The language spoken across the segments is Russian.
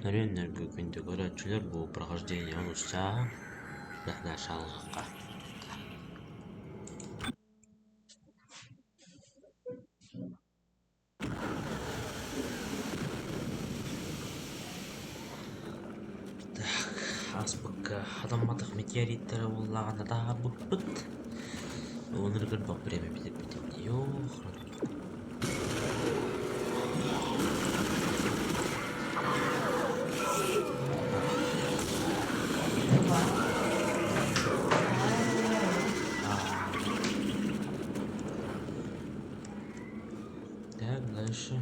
Нарийн энергию горячулер бу прохождение онусча дахна шалгакка. Аспыка адамматык метеориттер уллаганда дагы быппыт. Оныргын бак время битип. Ёх. Так, дальше.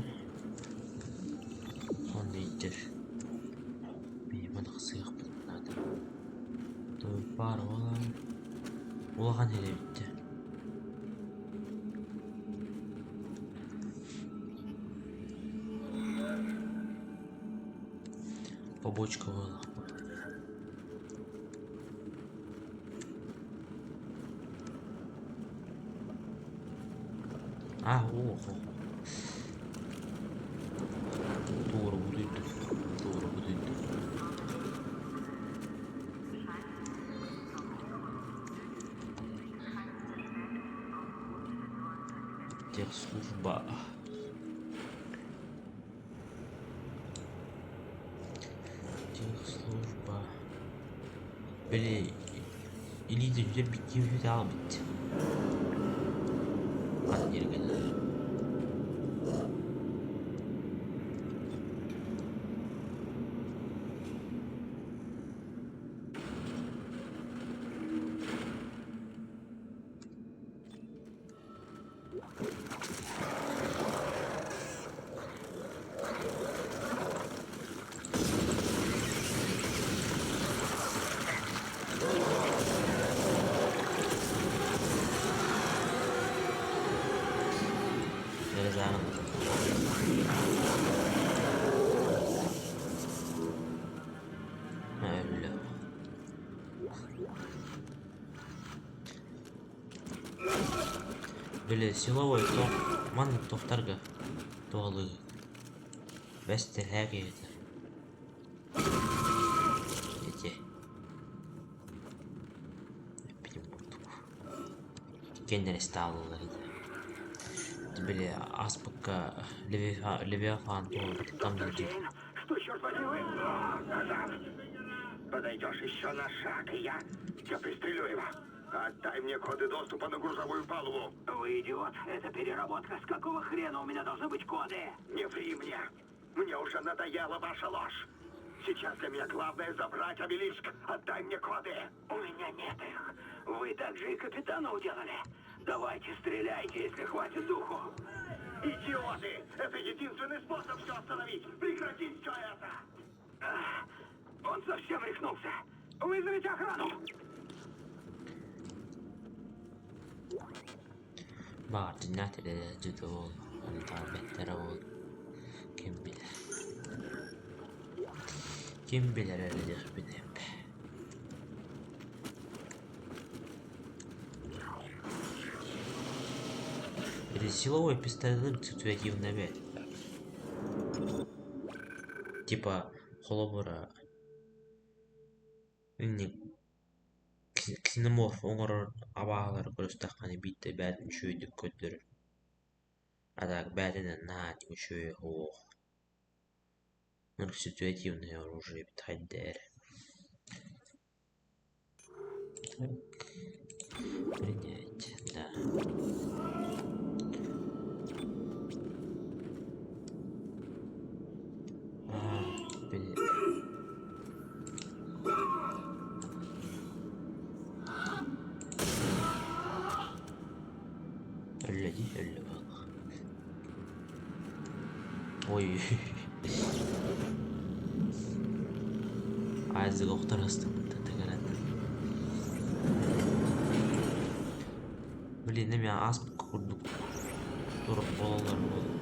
Он идет. Мені сыйық надо. Той бар олар. Олаған еле бітті. Побочка олақ. Ох. Doğru buduydu. Техслужба. Böyle İngilizce bir daha bitti. Hadi geri gelelim. Öyle. Böyle силовой ман тоқтарға толы бәстеләге еді. Ете. Кендер сталылар еді. Böyle аспыкка Левиафан толы там дейді. Что, черт возьми? Подойдешь еще на шаг, и я пристрелю его. Отдай мне коды доступа на грузовую палубу. Вы идиот, это переработка. С какого хрена у меня должны быть коды? Не ври мне. Мне уже надоела ваша ложь. Сейчас для меня главное забрать обелиск. Отдай мне коды. У меня нет их. Вы так же и капитана уделали. Давайте стреляйте, если хватит духу. Идиоты! Это единственный способ все остановить. Прекратить все это. Он совсем рехнулся. Вызовите охрану. Bak dinlet edici de ol. Hani tabletlere ol. Kim bilir edecek bir de. Силовой пистолет ситуативный вид. Типа холобура. Ксеноморф оңыр абағалар көрістаққаны битті бәдін шөйді көттірір. Адаг бәдінен наатың шөй оқ. Нұр ситуативный оружие бит хайдер. Принять, да. Öyle bak. Oy. Azıcık oktarastım tekrar. Блин, я асп kurduk. Dur olanlar oldu.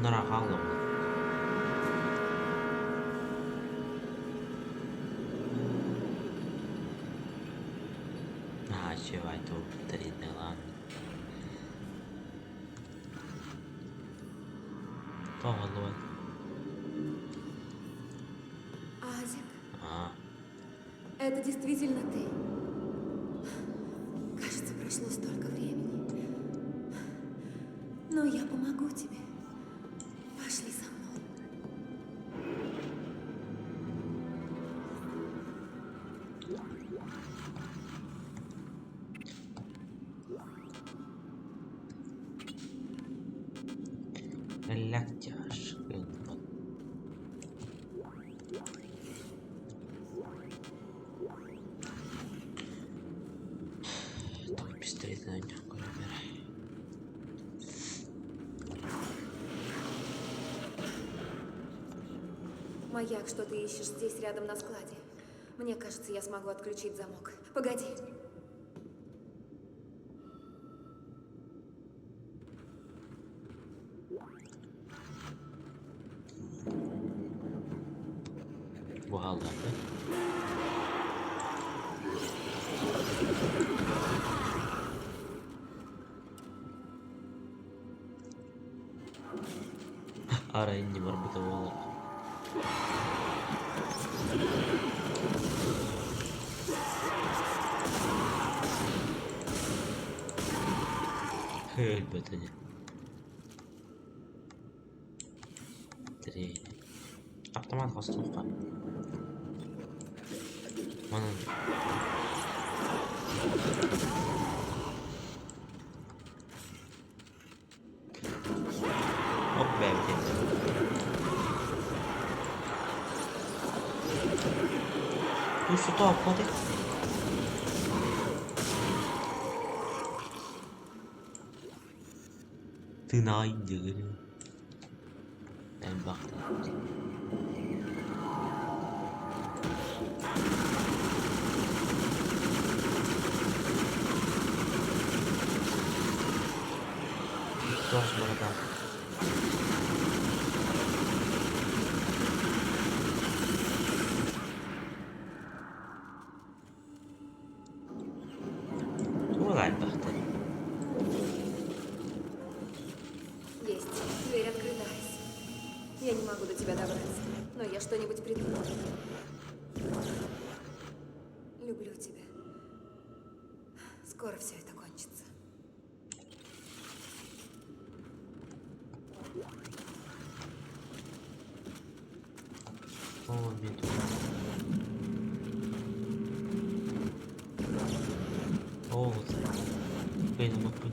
Нарахало. Чевай то повторить, ладно. Поголой. Азик, А, это действительно ты? Кажется, прошло столько времени. Но я помогу тебе. Пошли со мной. лягтяж. Твой пистолет на нем, например. Маяк, что ты ищешь здесь, рядом на складе. Мне кажется, я смогу отключить замок. Погоди. Бухгалтер, да? Аренди барбитовола. Elbette. Тренер. Автомат хостовка. Mana? Hop be bir. Dur şu topladı. Tınaydı. Ben baktım. Тоже борода. Есть. Дверь открыта. Я не могу до тебя добраться, но я что-нибудь придумаю. Люблю тебя. Скоро все это кончится. О, беду. О, вот. Блин, мы тут.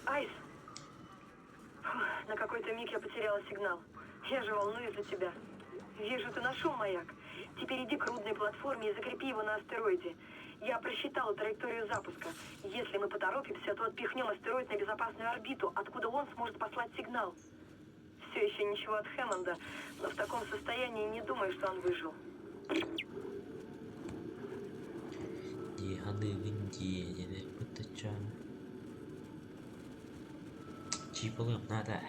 Айс, на какой-то миг я потеряла сигнал. Я же волнуюсь за тебя. Вижу, ты нашел маяк. Теперь иди к рудной платформе и закрепи его на астероиде. Я просчитала траекторию запуска. Если мы поторопимся, то отпихнем астероид на безопасную орбиту, откуда он сможет послать сигнал. Все еще ничего от Хэммонда, но в таком состоянии не думаю, что он выжил. Чипалым надо.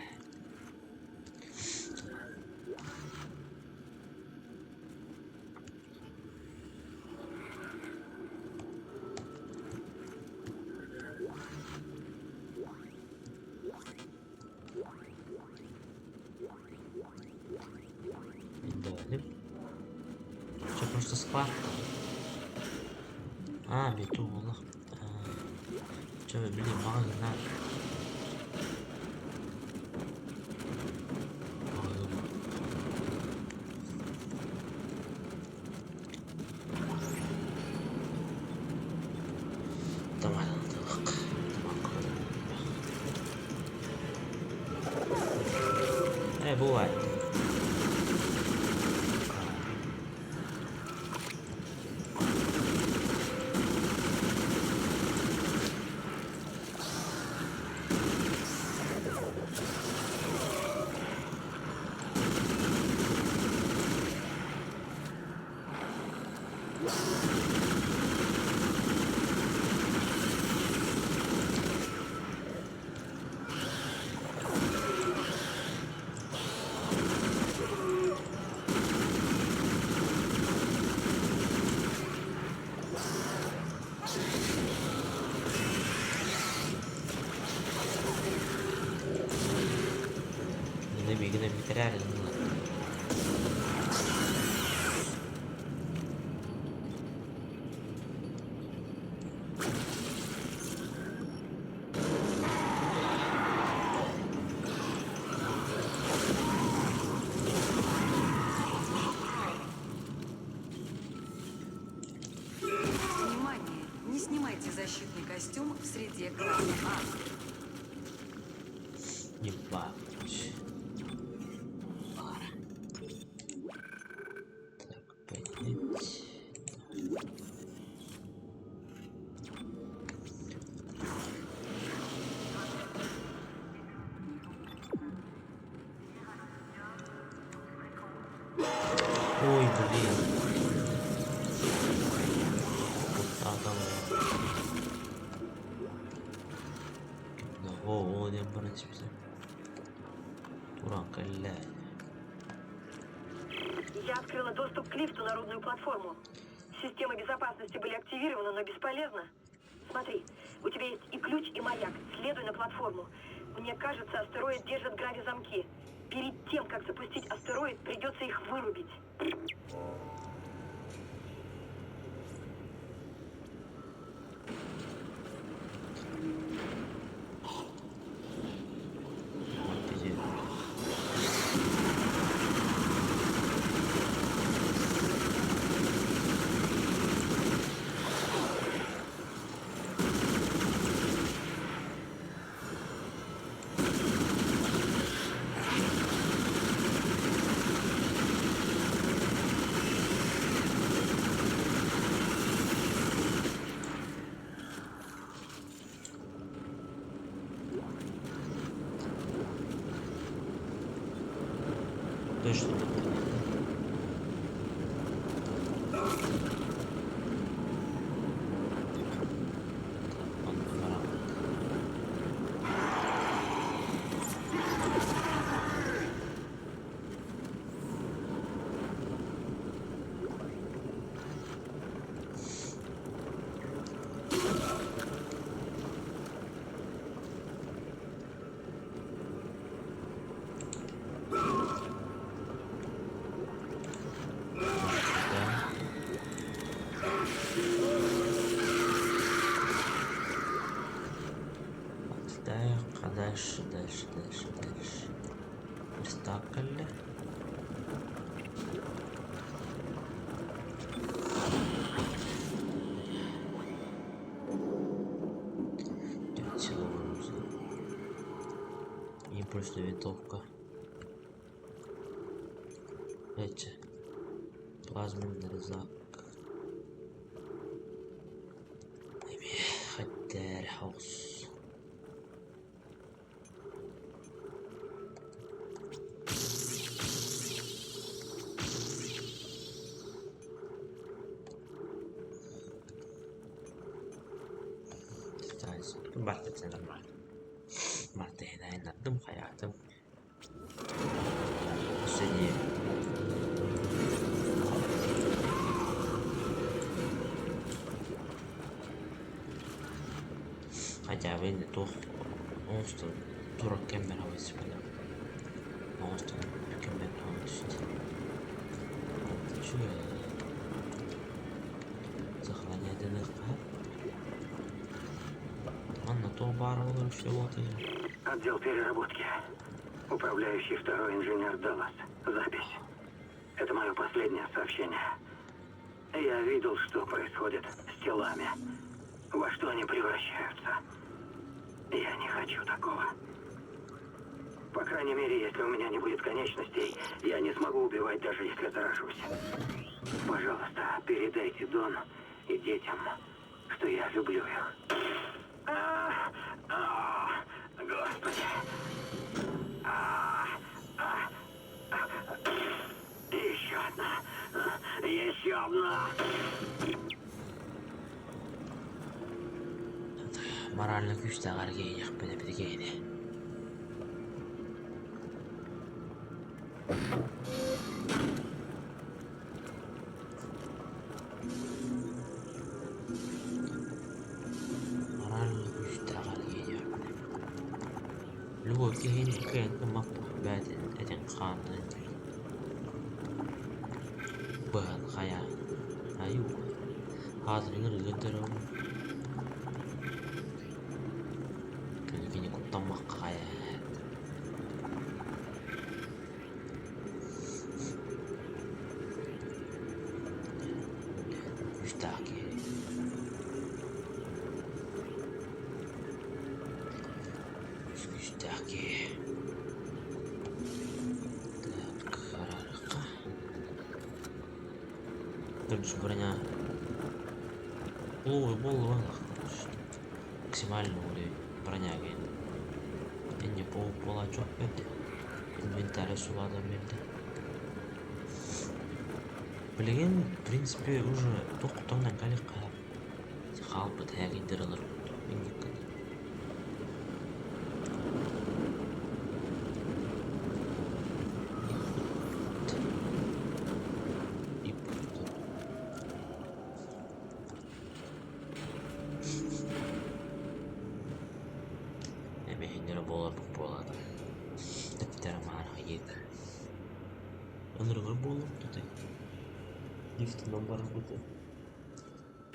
Далее. Что, просто склад? А, метулах. Что, блин, мало не надо. Давай, так. Таке буває. Yine bir güne bitirelim bunlar. Внимание! Не снимайте защитный костюм в среде красных ас. Ебать. Пара. Так, поднять. Ой, блин. Adam. О, не обратимся. Дурак, блядь. Я открыла доступ к лифту на рудную платформу. Системы безопасности были активированы, но бесполезно. Смотри, у тебя есть и ключ, и маяк. Следуй на платформу. Мне кажется, астероид держит грави-замки. Перед тем, как запустить астероид, придется их вырубить. Где? Точно. Он пора. Так, дальше. Верстакель. Силовой узел. Импульсная винтовка. Эти. Плазменный резак. Хаттер хаус. Başlasın ama. Marta'ya inandım hayatım. Seni. Хотя бы не то, что дурак камера высыпала. Монстр камера высыпала. Что сохранять ДНК? Анна, то баррел всего ты. Отдел переработки. Управляющий второй инженер Даллас. Запись. Это мое последнее сообщение. Я видел, что происходит с телами. Во что они превращаются. Я не хочу такого. Пока крайней мере, если у меня не будет конечностей, я не смогу убивать, даже если заражусь. Пожалуйста, передайте Дон и детям, что я люблю их. Господи. Еще одна. Еще одна. Моральный күч тағар кейінек бені біргейді. Моральный күч тағар кейінек бені. Любой кейінек кейін кымақ бәдін әден қанын. Бұған қая. Аю. Hazırın ırgıntırım. Kini kutlamak kaya. Müstaki. Müstaki. Kararka. Terus sebenarnya. Болу максимально уровень броняги. Энне пола жоқ берді. Инвентарь сулады берді. Білген, в принципе, уже тоқтаудан қалай қалап. Қалпы тәгіндер алыр. Ömrümün bolup tutayım. Liftinden barın kutu.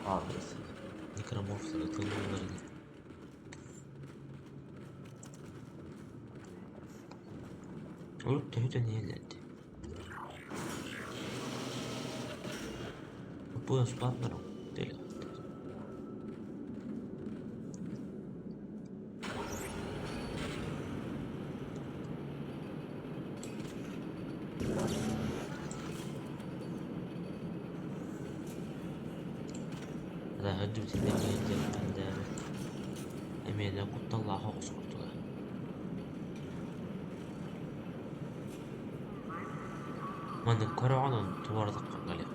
Adresi. Nekramorfları, kılgınları. Olup da hüten yerlendi. Bu yaspatlarım. Deli. هذا هدوت الدنيا جل عند أمينا قلت الله حق سقطها ما نذكر عن توارد قلق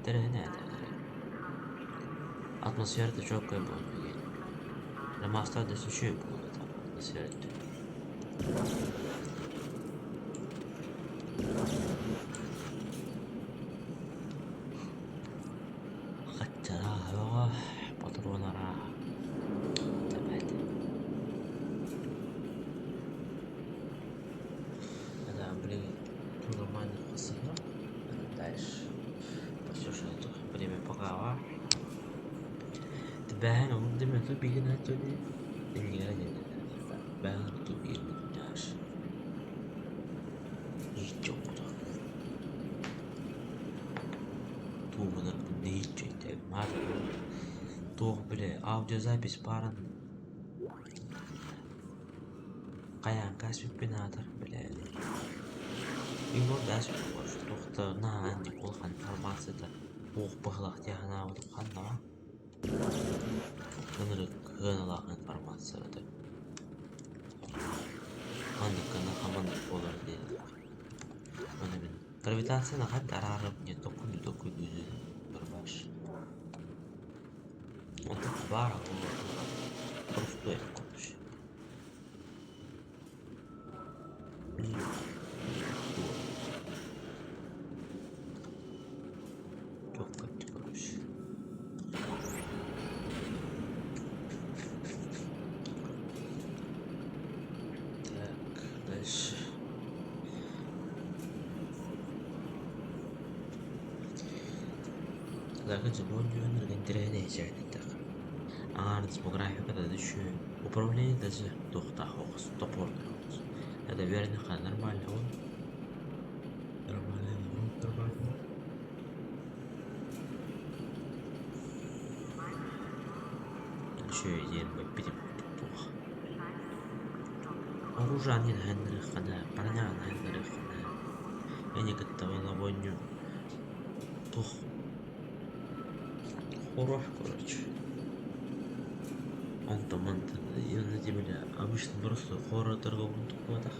ترى هنا atmosferde çok kaybolmuyor. Remaster'da şu bu atmosferde. Ben onu demek bir gün hatırladı. Ben tutup bir yaş. Hiç yoktu. Tuğmalar bu ne hiç yoktu. Madem tuğ bile audiozapis paran kayan kasıp binadır bile. Yıllar ders var. Tuğda na andi kulhan farmasıda. Tuğ bağlaq diyana olup kanna. Kınırık hınalar informasyonu. Anlıkına hamanlık olur dedi. Onu bin. Gravitasyona hatta ararıp ne dokudu bir baş. Onu bara olur. Просто это konuş. Çok kötü konuş. Лакать болью энергетическая часть. Ана топография düşüyor. Управление даже тухта хокс, топор. Это верно, нормально он. Нормально. Еще и день мы перепутали. оружие хана, броня хана. Я не готовы лавонью. Тух. Хорош, короче. Он и на земле обычно просто хоррор торговым тупотах.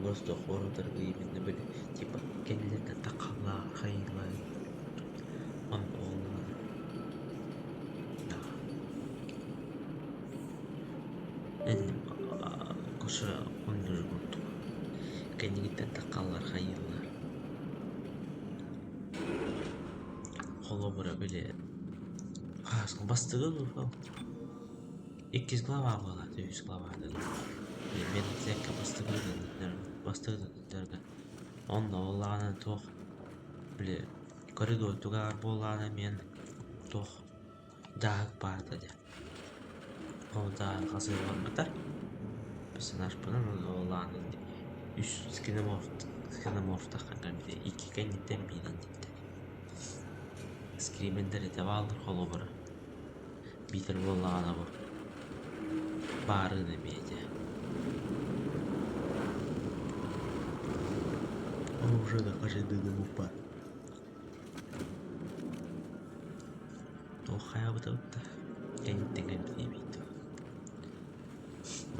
Просто хоррор торговы именно были типа келлерде такала, хайла. Он да. Энди коша он жүргөнтү. Кенигиттен такалар, хайылар. Холобура биле. Бастыгы был. 200 глава была, 100 глава. Мен зекке бастыгы. Он оланы тох. Биле, коридор тугар боланы мен тох. Даг барды де. Ол да казыр барбытар. Персонаж пынан оланы. Үш скиноморф таккан биде 2 кенниттен бирин дипти. Скримендер ете балдыр холобура. Битер боллагана бу. Бары немеде. Уже докажедыгы мупа. Охая быта. Кенниттен бейбейді.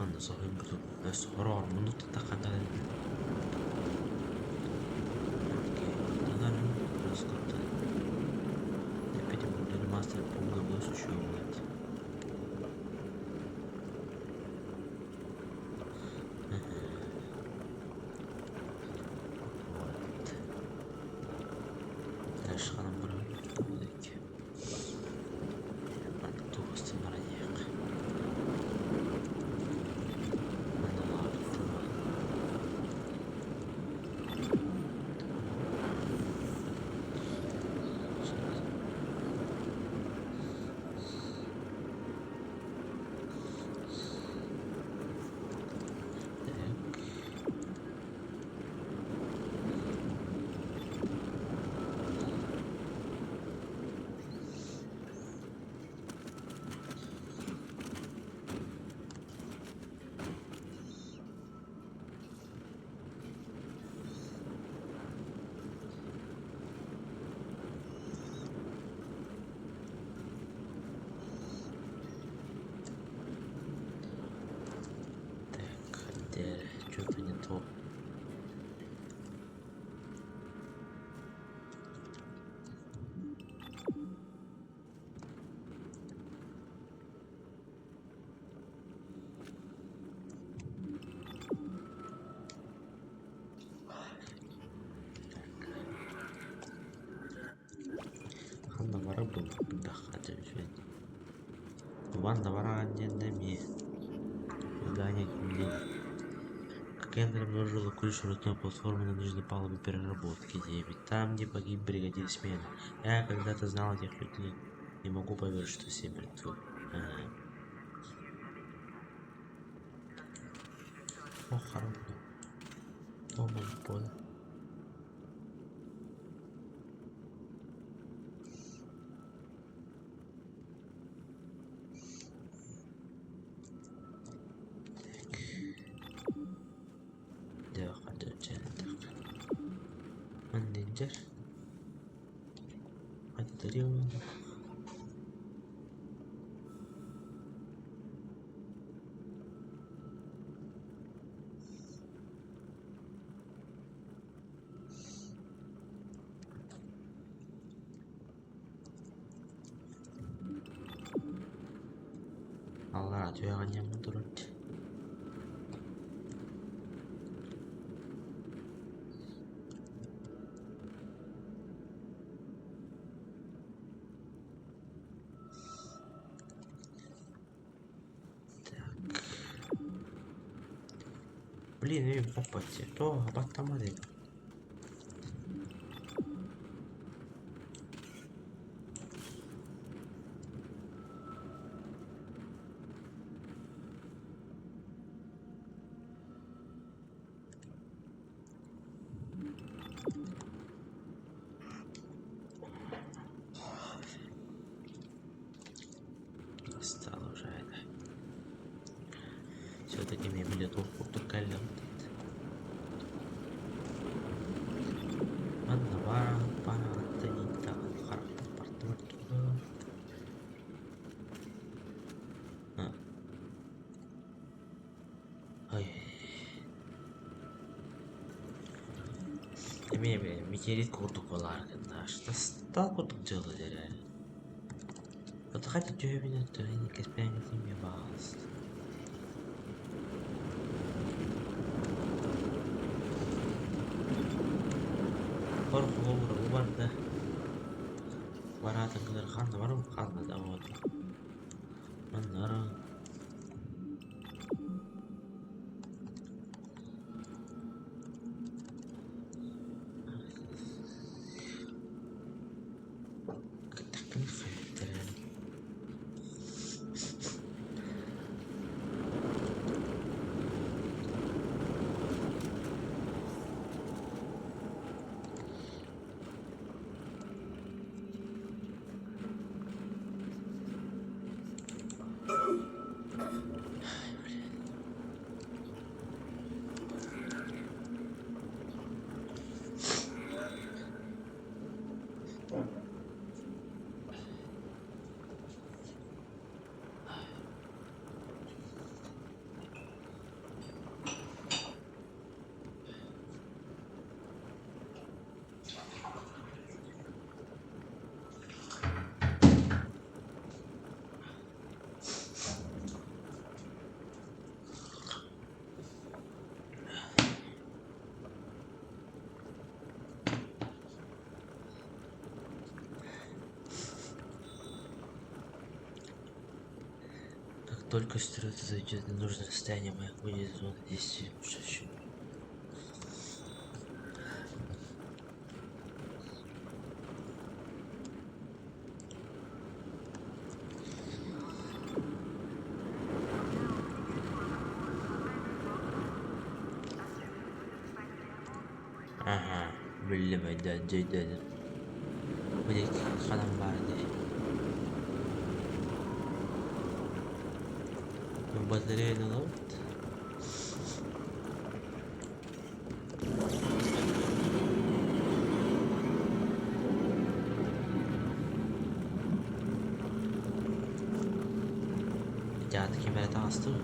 Анда соғын бұту. Өз хорор мұнуқты таққанда дәді. Мастер полный глаз еще будет. Вот. Дальше ханам барабек. Анда тубасты баранек. Анда лар фурма. Что-то не то. Ханда бара был, да, хотя бы. Ванда бара не здание людей. Кендер обнаружила ключ ручной платформы на нижней палубе переработки 9. Там, где погиб бригадир смены. Я когда-то знал этих людей. Не могу поверить, что все мертвы. Ох, хорошо. Дома понял. Мандинджер. Отдариваю. Алла, тебя не буду. Блин, я попасть. То батамады. Стало уже это. Все-таки мне билет в Метеорит kurtuk var arkadaşlar. Nasıl kurtuk diyorlar yani. Подходи, дюймина, то и не каспями тебе балласт. Korku olur, bu barda. Baratın kadar kanlı var mı? Kanlı da oldu. Onların. Takım kaybettirelim. Только стрелка зайдет на нужное расстояние, моя будет зона действия пушащего. Ага, billemeden dedim. Bu dakika falan vardı. Bu bataryayı ne lan? Ya da kemerden astım mı?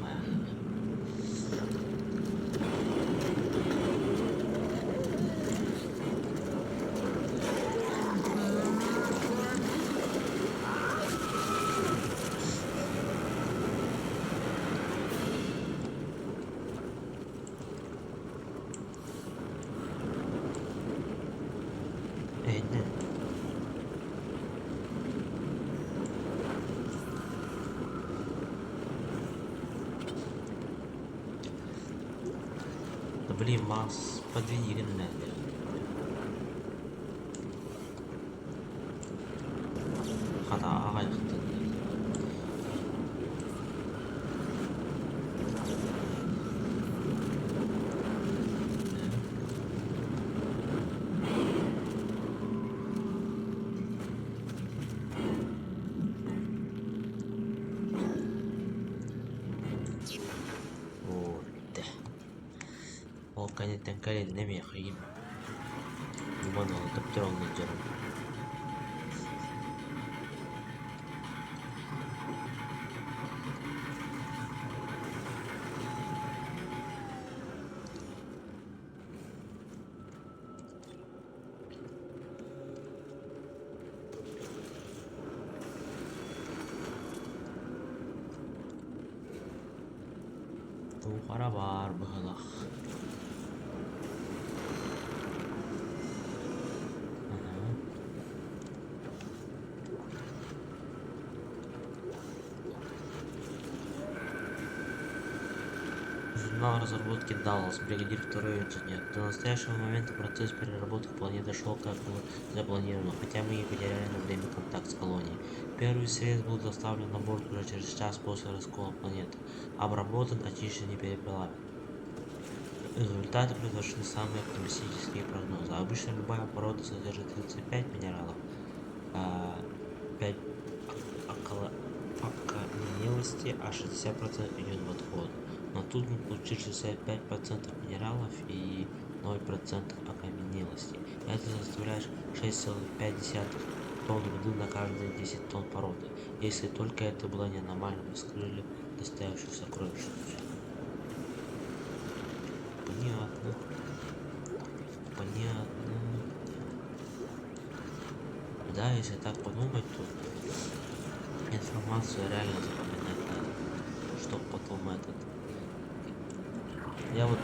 Ne? Да блин, Макс, подвини наверное. Хата ағай қықты. Ол кәнеттен кәлен неме қиын. Бұманы алып тұр олны жарым. Бұл қара бар бұғылақ. Журнал разработки Даллас, бригадир второй инженер. До настоящего момента процесс переработки планеты шел как было запланировано, хотя мы и потеряли на время контакт с колонией. Первый срез был доставлен на борт уже через час после раскола планеты. Обработан, очищен и переплавлен. Результаты превзошли самые оптимистические прогнозы. Обычно любая порода содержит 35 минералов, 5 окаменелости, а 60% идет в отход. Но тут мы получили 65% минералов и 0% окаменелости. Это составляет 6,5 тонн руды на каждые 10 тонн породы. Если только это было не аномально, мы вскрыли настоящую сокровищницу. Понятно. Понятно. да, если так подумать, то информацию реально запоминать надо, чтоб потом Я вот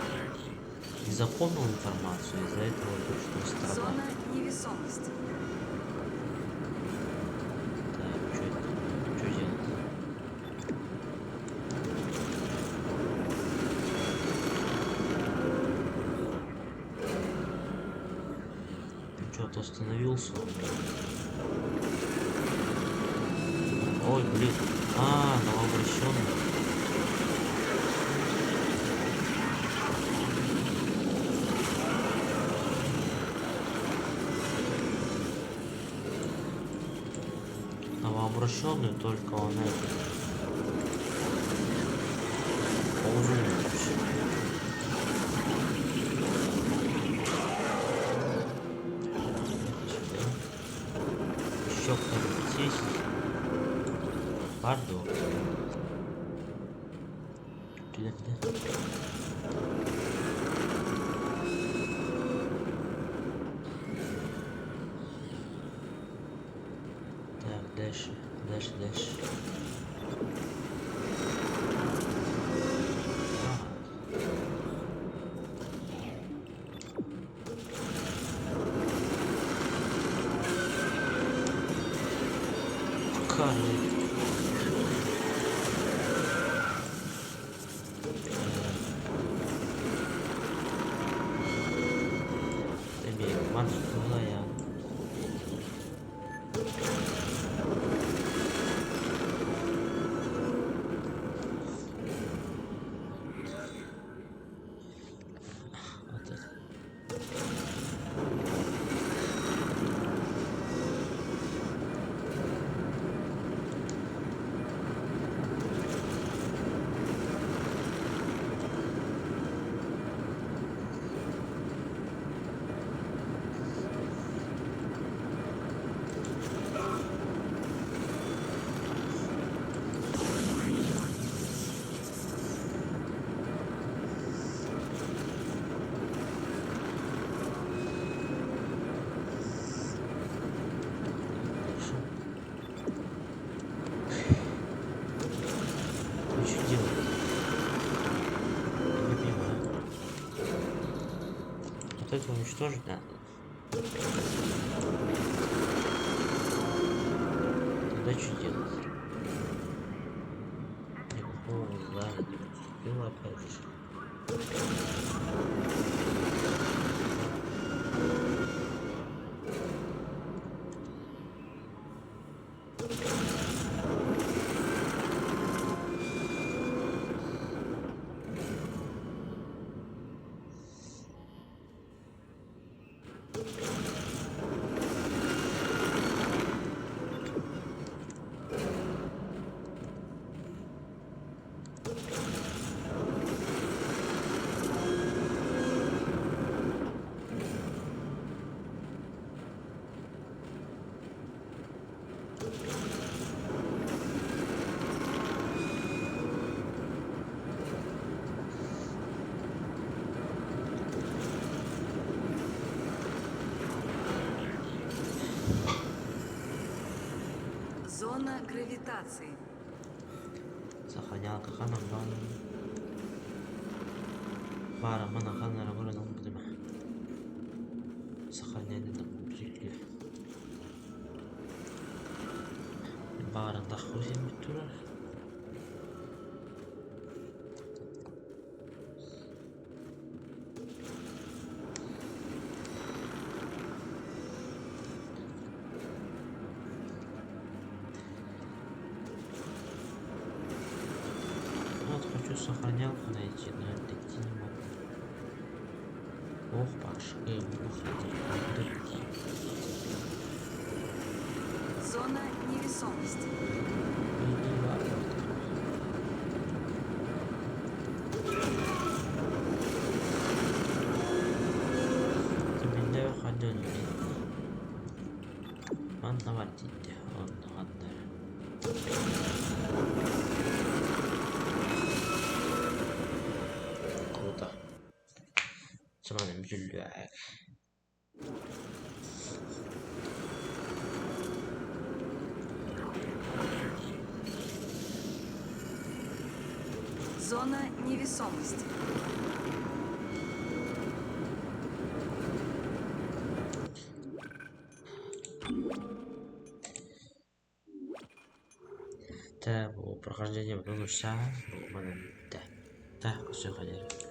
не запомнил информацию, из-за этого пришлось страдать. Зона невесомости. Так, что делать? Что-то остановился. Ой, блин. Новообращенный. Новообращенный, только он ползунный вообще. Еще кто-нибудь есть? Пардон. Где? Так, дальше. Это уничтожить надо. Тогда что делать? Никакого удара не поступило опять же. Зона гравитации. Сохранялка Ханаган. Бара Манахана работа на Мудрима. Сохранение на Мудриле. Бара Дахузим Тура. Сохранялку найти, но я найти не могу. Ох, пошли, Зона невесомости. Ты меня уходил, ладно, ватите, ладно. Sana bir Зона невесомости. Так, прохождение в 1 часа. Да, все, хотели.